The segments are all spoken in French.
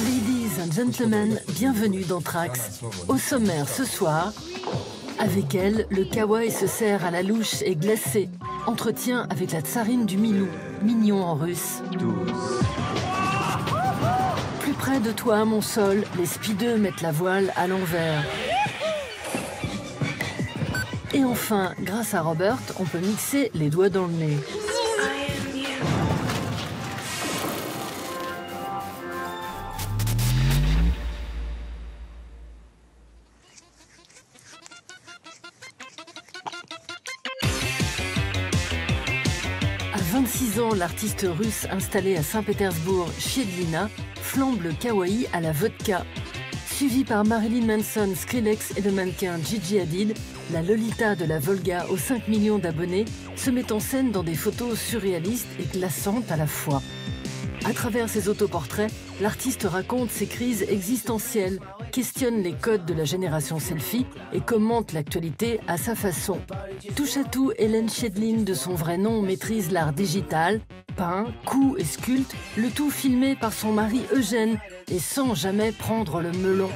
Ladies and gentlemen, bienvenue dans Trax. Au sommaire ce soir, avec elle, le kawaii se sert à la louche et glacé. Entretien avec la tsarine du Milou, mignon en russe. 12. Plus près de toi, mon sol, les speedeux mettent la voile à l'envers. Et enfin, grâce à Robert, on peut mixer les doigts dans le nez. À 26 ans, l'artiste russe installé à Saint-Pétersbourg, Shedlina, flambe le kawaii à la vodka. Suivie par Marilyn Manson, Skrillex et le mannequin Gigi Hadid, la Lolita de la Volga aux 5 millions d'abonnés se met en scène dans des photos surréalistes et glaçantes à la fois. À travers ses autoportraits, l'artiste raconte ses crises existentielles, questionne les codes de la génération selfie et commente l'actualité à sa façon. Touche à tout, Hélène Shedlin, de son vrai nom, maîtrise l'art digital, peint, coud et sculpte, le tout filmé par son mari Eugène et sans jamais prendre le melon.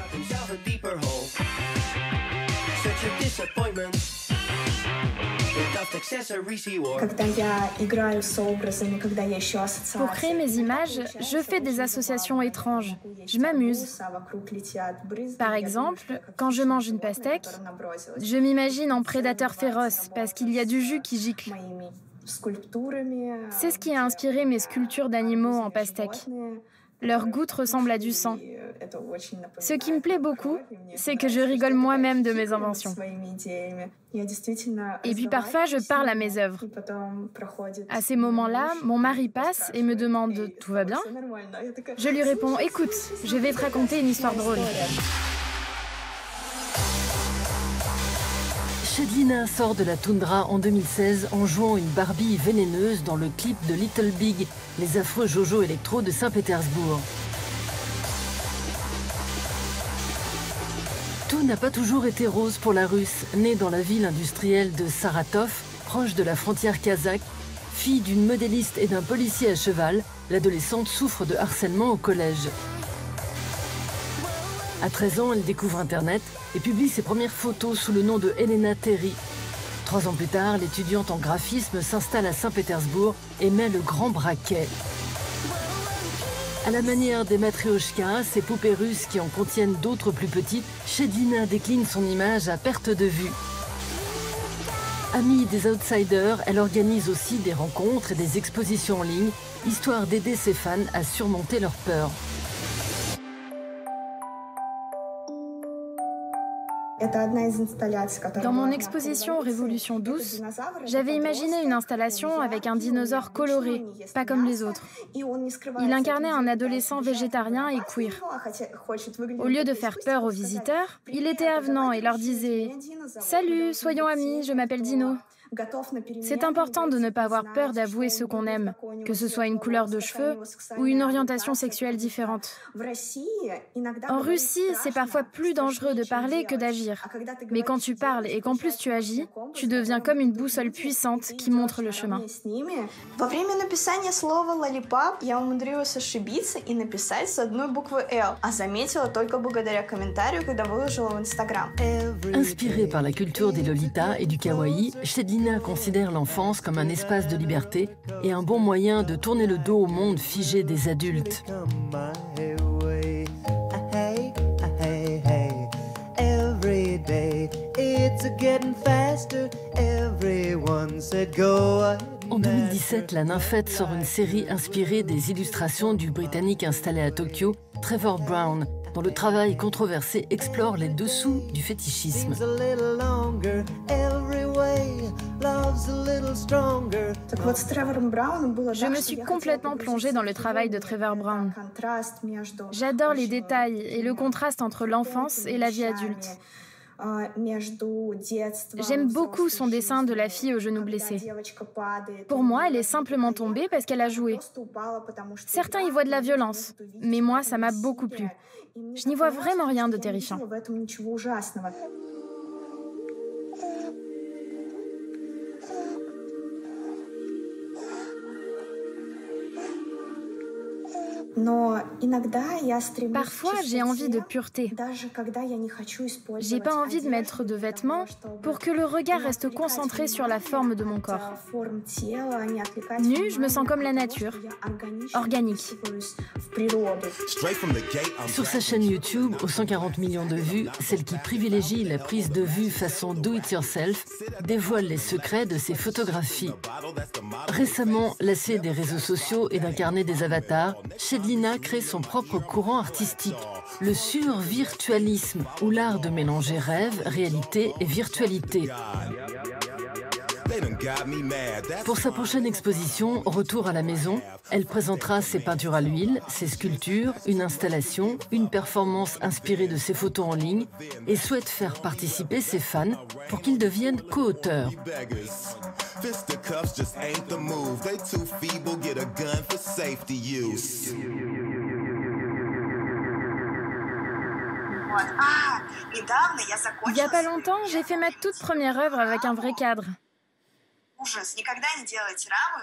Pour créer mes images, je fais des associations étranges. Je m'amuse. Par exemple, quand je mange une pastèque, je m'imagine en prédateur féroce parce qu'il y a du jus qui gicle. C'est ce qui a inspiré mes sculptures d'animaux en pastèque. Leur goutte ressemble à du sang. Ce qui me plaît beaucoup, c'est que je rigole moi-même de mes inventions. Et puis parfois, je parle à mes œuvres. À ces moments-là, mon mari passe et me demande « Tout va bien ?» Je lui réponds « Écoute, je vais te raconter une histoire drôle. » Shedlina sort de la toundra en 2016 en jouant une Barbie vénéneuse dans le clip de Little Big, les affreux Jojo électro de Saint-Pétersbourg. Tout n'a pas toujours été rose pour la Russe, née dans la ville industrielle de Saratov, proche de la frontière kazakh. Fille d'une modéliste et d'un policier à cheval, l'adolescente souffre de harcèlement au collège. À 13 ans, elle découvre Internet et publie ses premières photos sous le nom de Elena Terry. 3 ans plus tard, l'étudiante en graphisme s'installe à Saint-Pétersbourg et met le grand braquet. À la manière des matrioshkas, ces poupées russes qui en contiennent d'autres plus petites, Shedlina décline son image à perte de vue. Amie des outsiders, elle organise aussi des rencontres et des expositions en ligne, histoire d'aider ses fans à surmonter leur peur. Dans mon exposition Révolution douce, j'avais imaginé une installation avec un dinosaure coloré, pas comme les autres. Il incarnait un adolescent végétarien et queer. Au lieu de faire peur aux visiteurs, il était avenant et leur disait « Salut, soyons amis, je m'appelle Dino ». C'est important de ne pas avoir peur d'avouer ce qu'on aime, que ce soit une couleur de cheveux ou une orientation sexuelle différente. En Russie, c'est parfois plus dangereux de parler que d'agir. Mais quand tu parles et qu'en plus tu agis, tu deviens comme une boussole puissante qui montre le chemin. Во время написания слова «лолипап» я умудрилась ошибиться и написать с одной буквы «Л», а заметила только благодаря комментарию, когда выложила в Instagram. Inspirée par la culture des Lolitas et du kawaii, Shedlina considère l'enfance comme un espace de liberté et un bon moyen de tourner le dos au monde figé des adultes. En 2017, la Nymphette sort une série inspirée des illustrations du Britannique installé à Tokyo, Trevor Brown, dont le travail controversé explore les dessous du fétichisme. Je me suis complètement plongée dans le travail de Trevor Brown. J'adore les détails et le contraste entre l'enfance et la vie adulte. J'aime beaucoup son dessin de la fille au genou blessé. Pour moi, elle est simplement tombée parce qu'elle a joué. Certains y voient de la violence, mais moi, ça m'a beaucoup plu. Je n'y vois vraiment rien de terrifiant. Parfois, j'ai envie de pureté. J'ai pas envie de mettre de vêtements pour que le regard reste concentré sur la forme de mon corps. Nue, je me sens comme la nature, organique. Sur sa chaîne YouTube, aux 140 millions de vues, celle qui privilégie la prise de vue façon do-it-yourself dévoile les secrets de ses photographies. Récemment, lassée des réseaux sociaux et d'incarner des avatars, Shedlina crée son propre courant artistique, le survirtualisme, ou l'art de mélanger rêve, réalité et virtualité. Pour sa prochaine exposition, Retour à la maison, elle présentera ses peintures à l'huile, ses sculptures, une installation, une performance inspirée de ses photos en ligne et souhaite faire participer ses fans pour qu'ils deviennent co-auteurs. Il n'y a pas longtemps, j'ai fait ma toute première œuvre avec un vrai cadre.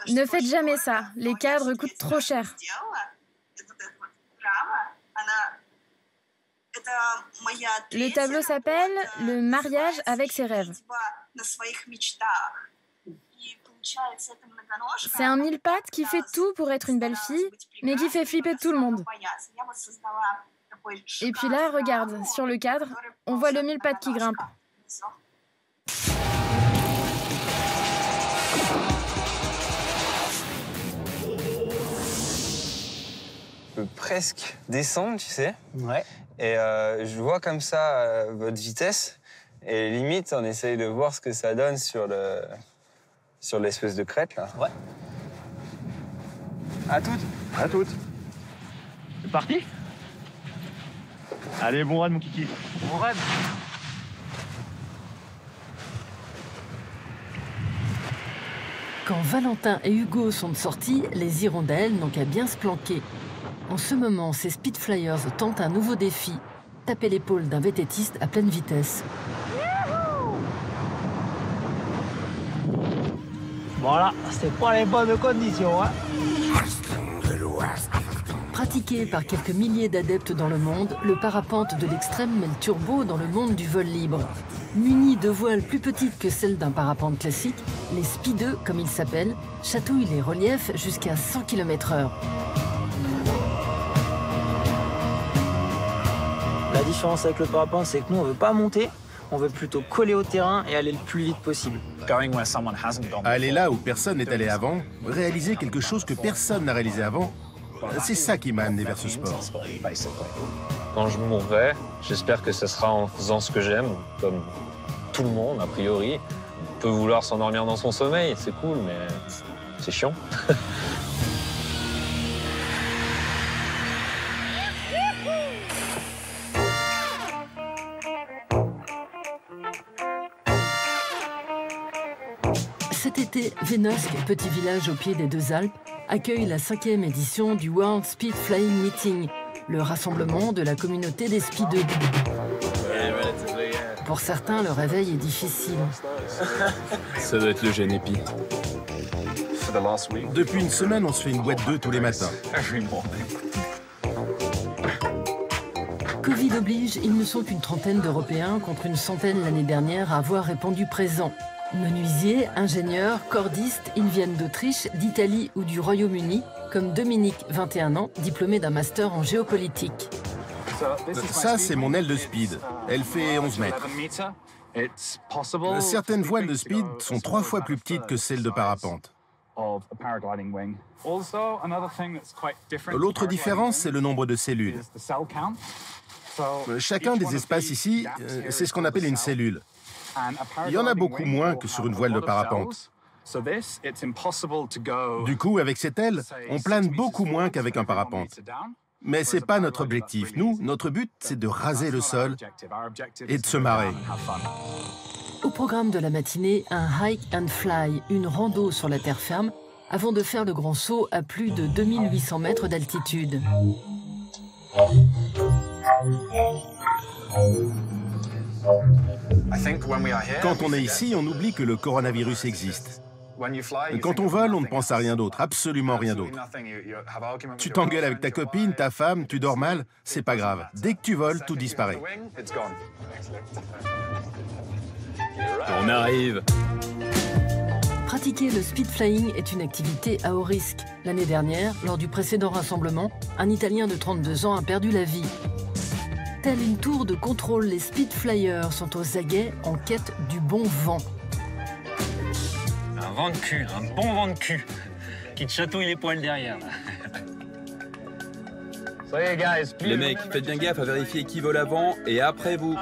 Ne faites jamais ça, les cadres coûtent trop cher. Le tableau s'appelle « Le mariage avec ses rêves ». C'est un mille-pattes qui fait tout pour être une belle fille, mais qui fait flipper tout le monde. Et puis là, regarde, sur le cadre, on voit le mille-pattes qui grimpe. Je peux presque descendre, tu sais. Ouais. Et je vois comme ça votre vitesse. Et limite, on essaye de voir ce que ça donne sur l'espèce de crête, là. Ouais. À toutes. À toutes. C'est parti. Allez, bon run, mon kiki. Bon run. Quand Valentin et Hugo sont sortis, les hirondelles n'ont qu'à bien se planquer. En ce moment, ces Spitflyers tentent un nouveau défi, taper l'épaule d'un VTTiste à pleine vitesse. Voilà, c'est pas les bonnes conditions, hein. Pratiqué par quelques milliers d'adeptes dans le monde, le parapente de l'extrême met le turbo dans le monde du vol libre. Munis de voiles plus petites que celles d'un parapente classique, les Speedeux, comme ils s'appellent, chatouillent les reliefs jusqu'à 100 km/h. La différence avec le parapente, c'est que nous, on veut pas monter, on veut plutôt coller au terrain et aller le plus vite possible. Aller là où personne n'est allé avant, réaliser quelque chose que personne n'a réalisé avant, c'est ça qui m'a amené vers ce sport. Quand je mourrai, j'espère que ce sera en faisant ce que j'aime, comme tout le monde, a priori. On peut vouloir s'endormir dans son sommeil, c'est cool, mais c'est chiant. Cet été, Vénosque, petit village au pied des deux Alpes, accueille la 5e édition du World Speed Flying Meeting, le rassemblement de la communauté des speedeux. Pour certains, le réveil est difficile. Ça doit être le Génépi. Depuis une semaine, on se fait une boîte d'œufs tous les matins. Covid oblige, ils ne sont qu'une trentaine d'Européens contre une centaine l'année dernière à avoir répondu présent. Menuisiers, ingénieurs, cordistes, ils viennent d'Autriche, d'Italie ou du Royaume-Uni, comme Dominique, 21 ans, diplômé d'un master en géopolitique. Ça, c'est mon aile de speed. Elle fait 11 mètres. Certaines voiles de speed sont 3 fois plus petites que celles de parapente. L'autre différence, c'est le nombre de cellules. Chacun des espaces ici, c'est ce qu'on appelle une cellule. Il y en a beaucoup moins que sur une voile de parapente. Du coup, avec cette aile, on plane beaucoup moins qu'avec un parapente. Mais ce n'est pas notre objectif. Nous, notre but, c'est de raser le sol et de se marrer. Au programme de la matinée, un hike and fly, une rando sur la terre ferme, avant de faire le grand saut à plus de 2800 mètres d'altitude. Quand on est ici, on oublie que le coronavirus existe. Quand on vole, on ne pense à rien d'autre, absolument rien d'autre. Tu t'engueules avec ta copine, ta femme, tu dors mal, c'est pas grave. Dès que tu voles, tout disparaît. On arrive. Pratiquer le speed flying est une activité à haut risque. L'année dernière, lors du précédent rassemblement, un Italien de 32 ans a perdu la vie. Telle une tour de contrôle, les speed flyers sont aux aguets en quête du bon vent. Un vent de cul, un bon vent de cul, qui te chatouille les poils derrière. Les mecs, faites bien gaffe à vérifier qui vole avant et après vous.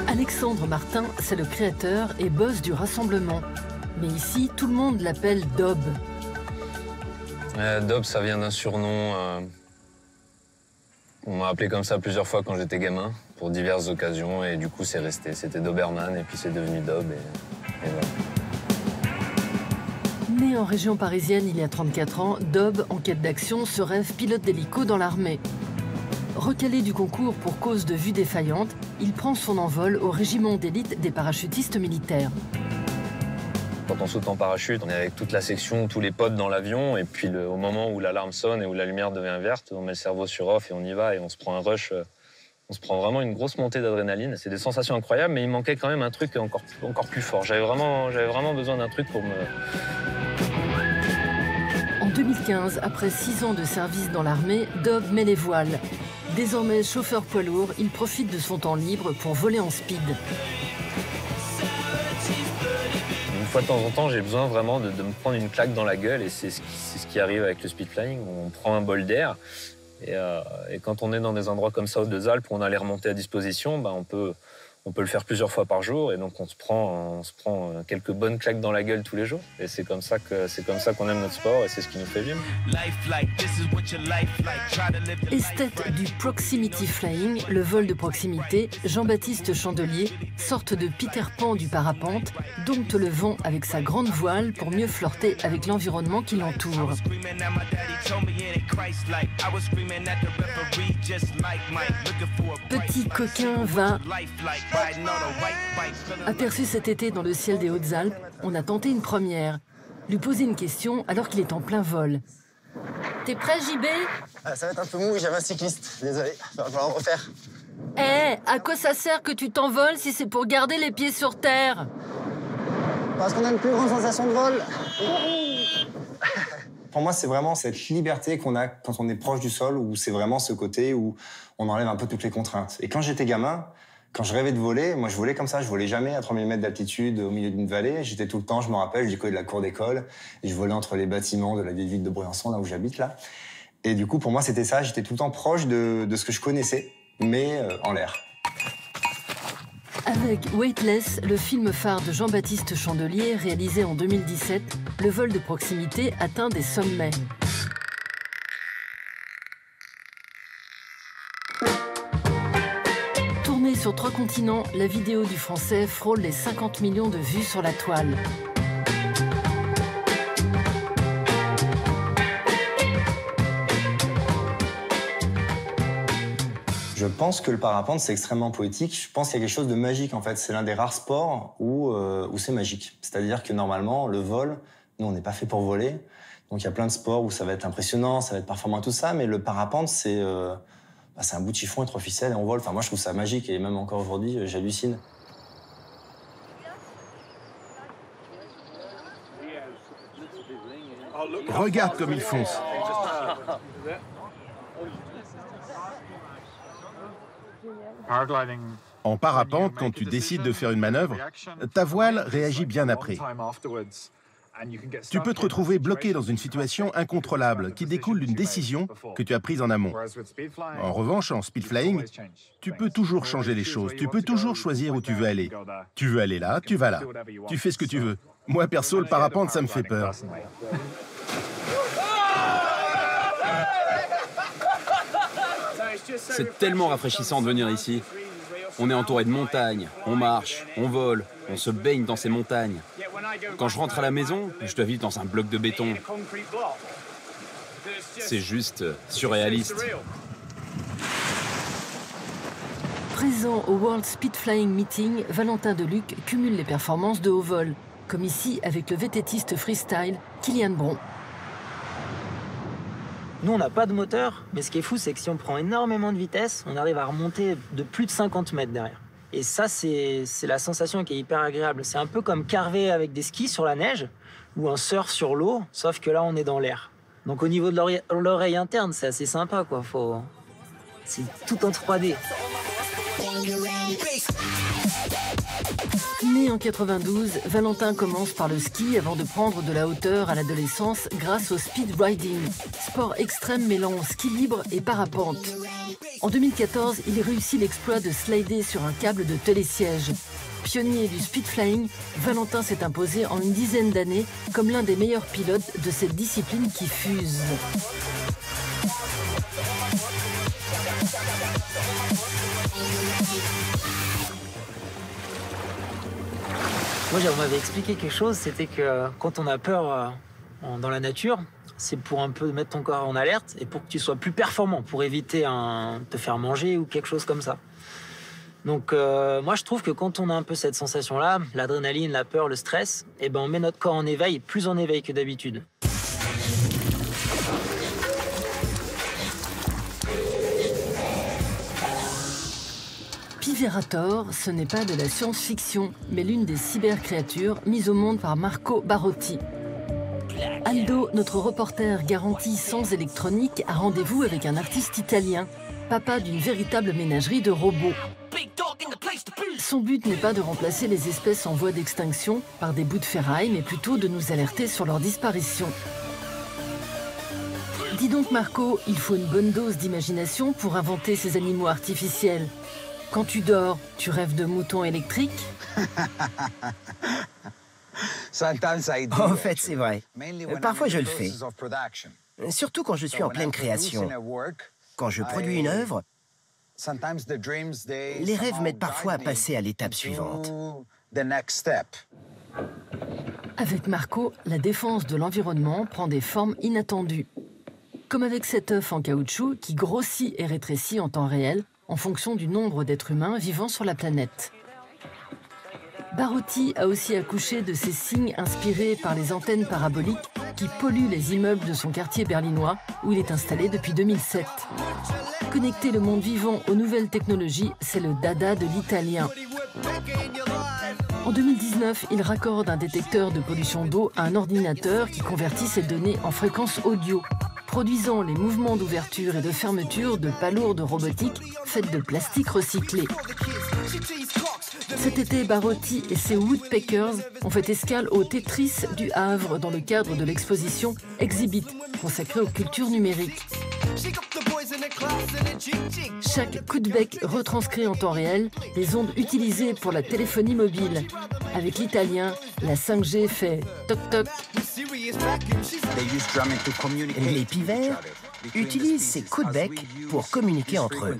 Alexandre Martin, c'est le créateur et boss du rassemblement. Mais ici, tout le monde l'appelle Dob. Dob, ça vient d'un surnom. On m'a appelé comme ça plusieurs fois quand j'étais gamin, pour diverses occasions, et du coup, c'est resté. C'était Doberman, et puis c'est devenu Dob, et voilà. Né en région parisienne il y a 34 ans, Dob, en quête d'action, se rêve pilote d'hélico dans l'armée. Recalé du concours pour cause de vue défaillante, il prend son envol au régiment d'élite des parachutistes militaires. Quand on saute en parachute, on est avec toute la section, tous les potes dans l'avion, et puis au moment où l'alarme sonne et où la lumière devient verte, on met le cerveau sur off et on y va, et on se prend un rush. On se prend vraiment une grosse montée d'adrénaline. C'est des sensations incroyables, mais il manquait quand même un truc encore plus fort. J'avais vraiment besoin d'un truc pour me... En 2015, après 6 ans de service dans l'armée, Dob met les voiles. Désormais chauffeur poids lourd, il profite de son temps libre pour voler en speed. Une fois de temps en temps, j'ai besoin vraiment de me prendre une claque dans la gueule, et c'est ce qui arrive avec le speed flying. On prend un bol d'air, et quand on est dans des endroits comme ça, aux Deux Alpes, où on a les remontées à disposition, on peut le faire plusieurs fois par jour, et donc on se prend quelques bonnes claques dans la gueule tous les jours. Et c'est comme ça qu'on aime notre sport, et c'est ce qui nous fait vivre. Esthète du proximity flying, le vol de proximité, Jean-Baptiste Chandelier, sorte de Peter Pan du parapente, dompte le vent avec sa grande voile pour mieux flirter avec l'environnement qui l'entoure. Petit coquin va... Aperçu cet été dans le ciel des Hautes-Alpes, on a tenté une première. Lui poser une question alors qu'il est en plein vol. T'es prêt, JB? Ça va être un peu mou, j'avais un cycliste. Désolé, il va falloir en refaire. À quoi ça sert que tu t'envoles si c'est pour garder les pieds sur terre? Parce qu'on a une plus grande sensation de vol. Pour moi, c'est vraiment cette liberté qu'on a quand on est proche du sol, où c'est vraiment ce côté où on enlève un peu toutes les contraintes. Et quand j'étais gamin, quand je rêvais de voler, moi je volais comme ça, je volais jamais à 3000 mètres d'altitude au milieu d'une vallée. J'étais tout le temps, je me rappelle, j'ai connu de la cour d'école, et je volais entre les bâtiments de la vieille ville de Briançon, là où j'habite là. Et du coup, pour moi, c'était ça, j'étais tout le temps proche de ce que je connaissais, mais en l'air. Avec Weightless, le film phare de Jean-Baptiste Chandelier, réalisé en 2017, le vol de proximité atteint des sommets. Tournée sur 3 continents, la vidéo du Français frôle les 50 millions de vues sur la toile. Je pense que le parapente, c'est extrêmement poétique. Je pense qu'il y a quelque chose de magique, en fait. C'est l'un des rares sports où c'est magique. C'est-à-dire que normalement, le vol, nous, on n'est pas fait pour voler. Donc, il y a plein de sports où ça va être impressionnant, ça va être performant, tout ça. Mais le parapente, c'est un bout de chiffon et 3 ficelles et on vole. Enfin, moi, je trouve ça magique. Et même encore aujourd'hui, j'hallucine. Regarde comme il fonce. En parapente, quand tu décides de faire une manœuvre, ta voile réagit bien après. Tu peux te retrouver bloqué dans une situation incontrôlable qui découle d'une décision que tu as prise en amont. En revanche, en speed flying, tu peux toujours changer les choses. Tu peux toujours choisir où tu veux aller. Tu veux aller là, tu vas là. Tu fais ce que tu veux. Moi, perso, le parapente, ça me fait peur. C'est tellement rafraîchissant de venir ici. On est entouré de montagnes, on marche, on vole, on se baigne dans ces montagnes. Quand je rentre à la maison, je dois vivre dans un bloc de béton. C'est juste surréaliste. Présent au World Speed Flying Meeting, Valentin Deluc cumule les performances de haut vol, comme ici avec le VTTiste freestyle Kylian Bron. Nous, on n'a pas de moteur, mais ce qui est fou, c'est que si on prend énormément de vitesse, on arrive à remonter de plus de 50 mètres derrière. Et ça, c'est la sensation qui est hyper agréable. C'est un peu comme carver avec des skis sur la neige ou un surf sur l'eau, sauf que là, on est dans l'air. Donc au niveau de l'oreille interne, c'est assez sympa, quoi. C'est tout en 3D. Né en 92, Valentin commence par le ski avant de prendre de la hauteur à l'adolescence grâce au speed riding, sport extrême mêlant ski libre et parapente. En 2014, il réussit l'exploit de slider sur un câble de télésiège. Pionnier du speed flying, Valentin s'est imposé en une dizaine d'années comme l'un des meilleurs pilotes de cette discipline qui fuse. Moi, on m'avait expliqué quelque chose, c'était que quand on a peur dans la nature, c'est pour un peu mettre ton corps en alerte et pour que tu sois plus performant, pour éviter de te faire manger ou quelque chose comme ça. Donc moi, je trouve que quand on a un peu cette sensation-là, l'adrénaline, la peur, le stress, eh ben, on met notre corps en éveil, plus en éveil que d'habitude. Piverator, ce n'est pas de la science-fiction, mais l'une des cybercréatures mises au monde par Marco Barotti. Aldo, notre reporter garanti sans électronique, a rendez-vous avec un artiste italien, papa d'une véritable ménagerie de robots. Son but n'est pas de remplacer les espèces en voie d'extinction par des bouts de ferraille, mais plutôt de nous alerter sur leur disparition. Dis donc Marco, il faut une bonne dose d'imagination pour inventer ces animaux artificiels. Quand tu dors, tu rêves de moutons électriques? En fait, c'est vrai. Parfois, je le fais. Surtout quand je suis en pleine création. Quand je produis une œuvre, les rêves m'aident parfois à passer à l'étape suivante. Avec Marco, la défense de l'environnement prend des formes inattendues. Comme avec cet œuf en caoutchouc qui grossit et rétrécit en temps réel en fonction du nombre d'êtres humains vivant sur la planète. Barotti a aussi accouché de ces signes inspirés par les antennes paraboliques qui polluent les immeubles de son quartier berlinois où il est installé depuis 2007. Connecter le monde vivant aux nouvelles technologies, c'est le dada de l'italien. En 2019, il raccorde un détecteur de pollution d'eau à un ordinateur qui convertit ces données en fréquences audio, produisant les mouvements d'ouverture et de fermeture de palourdes robotiques faites de plastique recyclé. Cet été, Barotti et ses Woodpeckers ont fait escale au Tetris du Havre dans le cadre de l'exposition Exhibit, consacrée aux cultures numériques. Chaque coup de bec retranscrit en temps réel les ondes utilisées pour la téléphonie mobile. Avec l'italien, la 5G fait toc-toc. Les pivers utilisent ces coups de bec pour communiquer entre eux,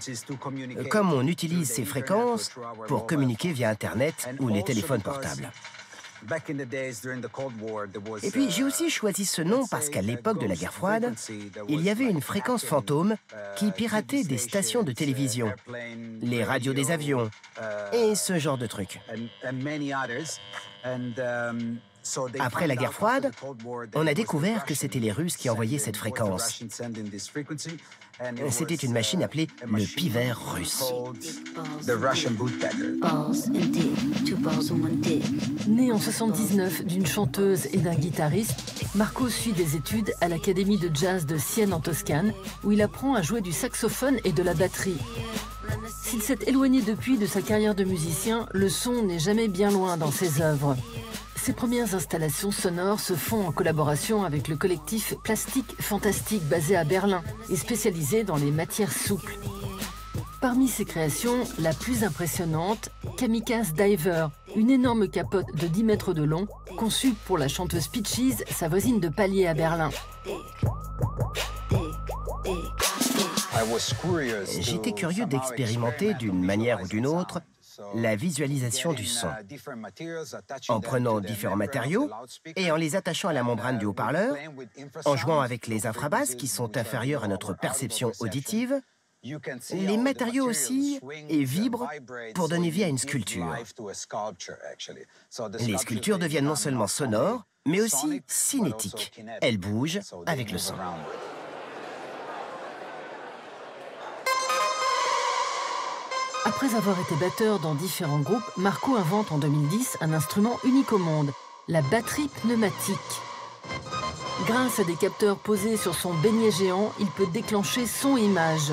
comme on utilise ces fréquences pour communiquer via Internet ou les téléphones portables. Et puis j'ai aussi choisi ce nom parce qu'à l'époque de la guerre froide, il y avait une fréquence fantôme qui piratait des stations de télévision, les radios des avions et ce genre de trucs. Après la guerre froide, on a découvert que c'était les Russes qui envoyaient cette fréquence. C'était une machine appelée le pivert russe. Né en 79 d'une chanteuse et d'un guitariste, Marco suit des études à l'Académie de jazz de Sienne en Toscane, où il apprend à jouer du saxophone et de la batterie. S'il s'est éloigné depuis de sa carrière de musicien, le son n'est jamais bien loin dans ses œuvres. Ses premières installations sonores se font en collaboration avec le collectif Plastique Fantastique basé à Berlin et spécialisé dans les matières souples. Parmi ses créations, la plus impressionnante, Kamikaze Diver, une énorme capote de 10 mètres de long, conçue pour la chanteuse Peaches, sa voisine de palier à Berlin. J'étais curieux d'expérimenter d'une manière ou d'une autre la visualisation du son. En prenant différents matériaux et en les attachant à la membrane du haut-parleur, en jouant avec les infrabasses qui sont inférieures à notre perception auditive, les matériaux oscillent et vibrent pour donner vie à une sculpture. Les sculptures deviennent non seulement sonores, mais aussi cinétiques. Elles bougent avec le son. Après avoir été batteur dans différents groupes, Marco invente en 2010 un instrument unique au monde, la batterie pneumatique. Grâce à des capteurs posés sur son beignet géant, il peut déclencher son et image.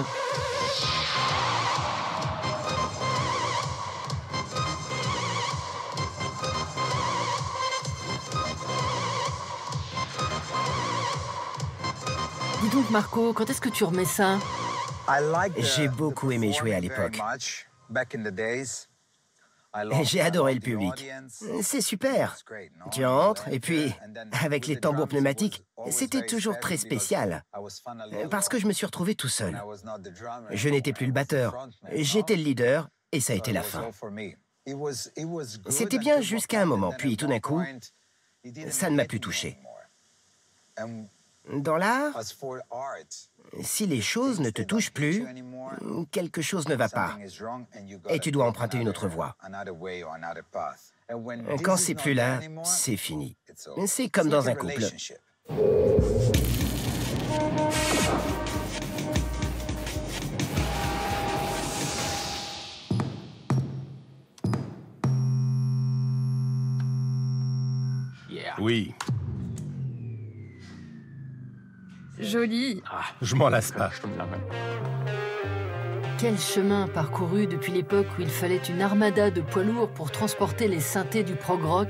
Dis donc Marco, quand est-ce que tu remets ça? J'ai beaucoup aimé jouer à l'époque. J'ai adoré le public. C'est super. Tu entres et puis, avec les tambours pneumatiques, c'était toujours très spécial. Parce que je me suis retrouvé tout seul. Je n'étais plus le batteur. J'étais le leader et ça a été la fin. C'était bien jusqu'à un moment, puis tout d'un coup, ça ne m'a plus touché. Dans l'art, si les choses ne te touchent plus, quelque chose ne va pas. Et tu dois emprunter une autre voie. Quand c'est plus là, c'est fini. C'est comme dans un couple. Oui. Joli. Je m'en lasse pas. Quel chemin parcouru depuis l'époque où il fallait une armada de poids lourds pour transporter les synthés du prog rock.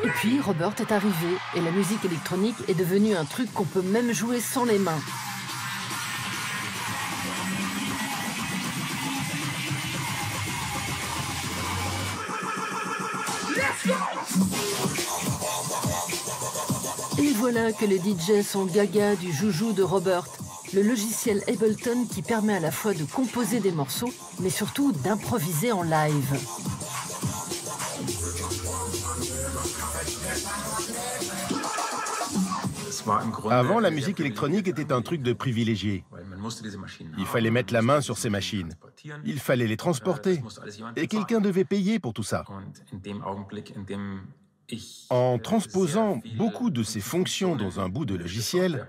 Et puis Robert est arrivé et la musique électronique est devenue un truc qu'on peut même jouer sans les mains. Et voilà que les DJ sont gaga du joujou de Robert, le logiciel Ableton qui permet à la fois de composer des morceaux, mais surtout d'improviser en live. Avant, la musique électronique était un truc de privilégié. Il fallait mettre la main sur ces machines. Il fallait les transporter. Et quelqu'un devait payer pour tout ça. En transposant beaucoup de ces fonctions dans un bout de logiciel,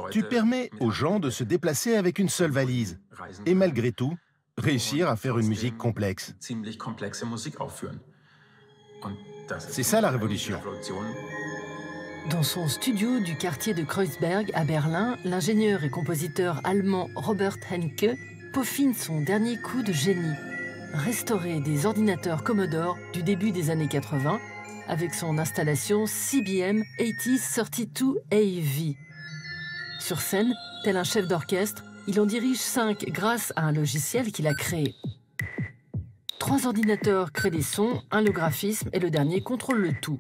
tu permets aux gens de se déplacer avec une seule valise et malgré tout, réussir à faire une musique complexe. C'est ça la révolution. Dans son studio du quartier de Kreuzberg à Berlin, l'ingénieur et compositeur allemand Robert Henke peaufine son dernier coup de génie. Restaurer des ordinateurs Commodore du début des années 80 avec son installation CBM 8032 AV. Sur scène, tel un chef d'orchestre, il en dirige 5 grâce à un logiciel qu'il a créé. 3 ordinateurs créent des sons, un le graphisme et le dernier contrôle le tout.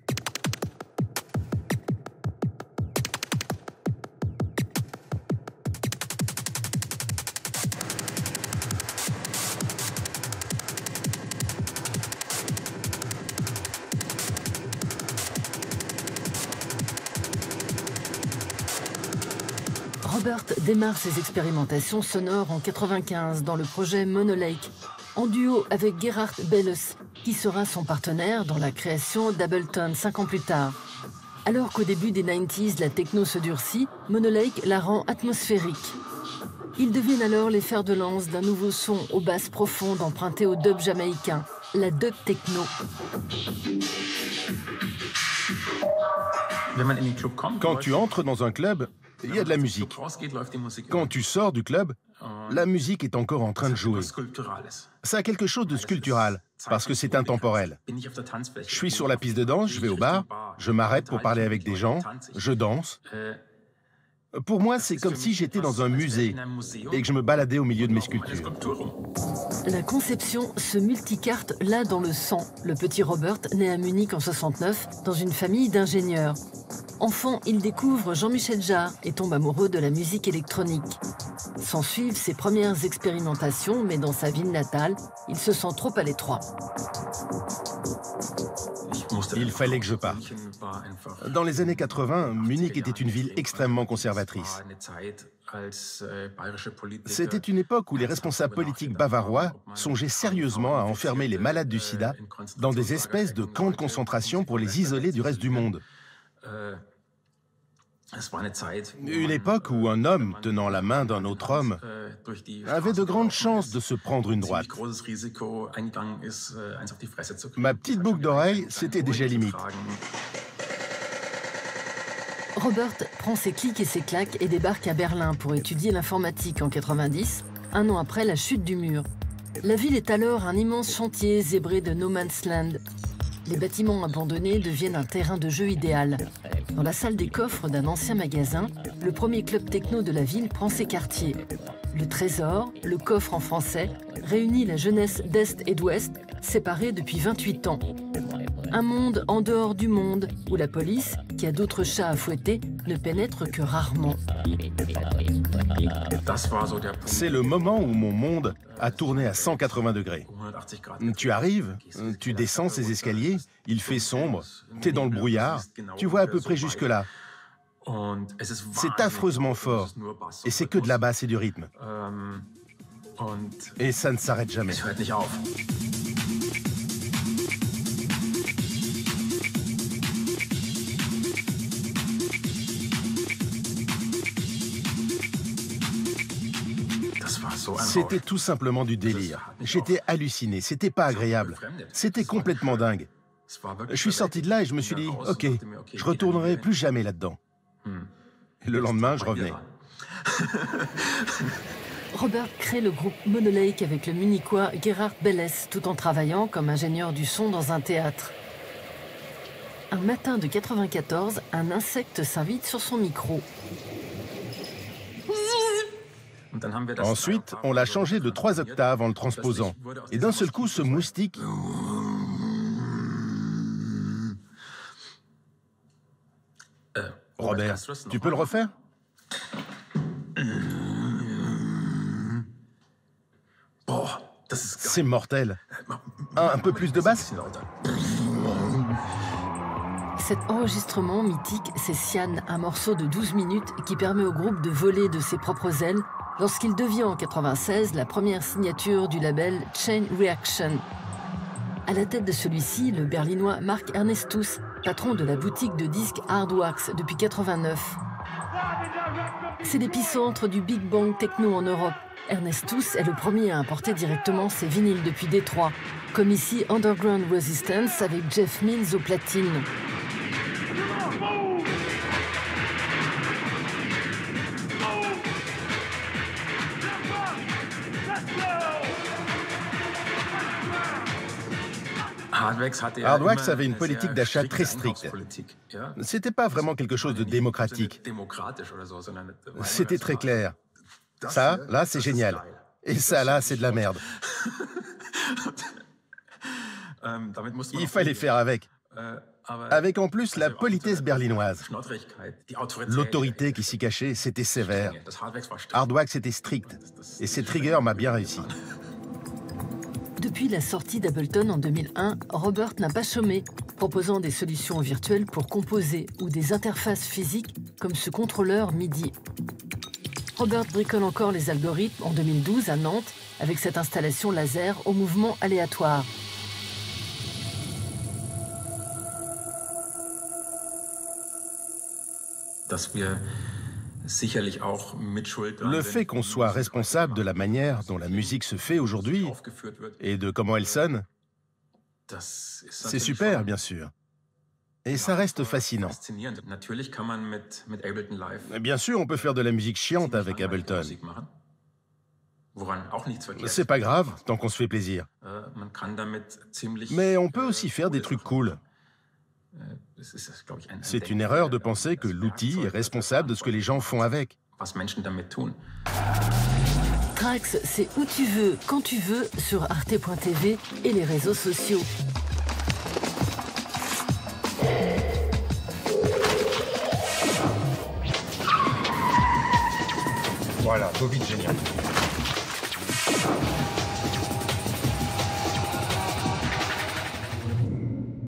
Robert démarre ses expérimentations sonores en 1995 dans le projet Monolake, en duo avec Gerhard Belles, qui sera son partenaire dans la création d'Ableton 5 ans plus tard. Alors qu'au début des 90s, la techno se durcit, Monolake la rend atmosphérique. Ils deviennent alors les fers de lance d'un nouveau son aux basses profondes emprunté au dub jamaïcain, la dub techno. Quand tu entres dans un club, il y a de la musique. Quand tu sors du club, la musique est encore en train de jouer. Ça a quelque chose de sculptural, parce que c'est intemporel. Je suis sur la piste de danse, je vais au bar, je m'arrête pour parler avec des gens, je danse. Pour moi, c'est comme si j'étais dans un musée et que je me baladais au milieu de mes sculptures. La conception se multicarte là dans le sang. Le petit Robert, né à Munich en 69, dans une famille d'ingénieurs. Enfant, il découvre Jean-Michel Jarre et tombe amoureux de la musique électronique. S'ensuivent ses premières expérimentations, mais dans sa ville natale, il se sent trop à l'étroit. Il fallait que je parte. Dans les années 80, Munich était une ville extrêmement conservatrice. C'était une époque où les responsables politiques bavarois songeaient sérieusement à enfermer les malades du sida dans des espèces de camps de concentration pour les isoler du reste du monde. Une époque où un homme tenant la main d'un autre homme avait de grandes chances de se prendre une droite. Ma petite boucle d'oreille, c'était déjà limite. Robert prend ses clics et ses claques et débarque à Berlin pour étudier l'informatique en 90, un an après la chute du mur. La ville est alors un immense chantier zébré de no man's land. Les bâtiments abandonnés deviennent un terrain de jeu idéal. Dans la salle des coffres d'un ancien magasin, le premier club techno de la ville prend ses quartiers. Le Trésor, le coffre en français, réunit la jeunesse d'Est et d'Ouest, séparée depuis 28 ans. Un monde en dehors du monde, où la police, qui a d'autres chats à fouetter, ne pénètre que rarement. C'est le moment où mon monde a tourné à 180 degrés. Tu arrives, tu descends ces escaliers, il fait sombre, t'es dans le brouillard, tu vois à peu près jusque-là. C'est affreusement fort, et c'est que de la basse et du rythme. Et ça ne s'arrête jamais. C'était tout simplement du délire. J'étais halluciné, c'était pas agréable. C'était complètement dingue. Je suis sorti de là et je me suis dit, ok, je retournerai plus jamais là-dedans. Et le lendemain, je revenais. Robert crée le groupe Monolake avec le munichois Gerhard Belles, tout en travaillant comme ingénieur du son dans un théâtre. Un matin de 94, un insecte s'invite sur son micro. Ensuite, on l'a changé de 3 octaves en le transposant. Et d'un seul coup, ce moustique... Robert, tu peux le refaire? C'est mortel. Un peu plus de basse? Cet enregistrement mythique, c'est Cyan, un morceau de 12 minutes qui permet au groupe de voler de ses propres ailes lorsqu'il devient en 96 la première signature du label Chain Reaction. À la tête de celui-ci, le berlinois Marc Ernestus, patron de la boutique de disques Hardwax depuis 89. C'est l'épicentre du Big Bang Techno en Europe. Ernestus est le premier à importer directement ses vinyles depuis Détroit, comme ici Underground Resistance avec Jeff Mills au platine. Hardwax avait une politique d'achat très stricte. C'était pas vraiment quelque chose de démocratique. C'était très clair. Ça, là, c'est génial. Et ça, là, c'est de la merde. Il fallait faire avec. Avec en plus la politesse berlinoise. L'autorité qui s'y cachait, c'était sévère. Hardwax était strict. Et cette rigueur m'a bien réussi. Depuis la sortie d'Ableton en 2001, Robert n'a pas chômé, proposant des solutions virtuelles pour composer ou des interfaces physiques comme ce contrôleur MIDI. Robert bricole encore les algorithmes en 2012 à Nantes avec cette installation laser au mouvement aléatoire. Le fait qu'on soit responsable de la manière dont la musique se fait aujourd'hui et de comment elle sonne, c'est super, bien sûr. Et ça reste fascinant. Bien sûr, on peut faire de la musique chiante avec Ableton. C'est pas grave, tant qu'on se fait plaisir. Mais on peut aussi faire des trucs cool. C'est une erreur de penser que l'outil est responsable de ce que les gens font avec. Trax, c'est où tu veux, quand tu veux, sur arte.tv et les réseaux sociaux. Voilà, bobine géniale.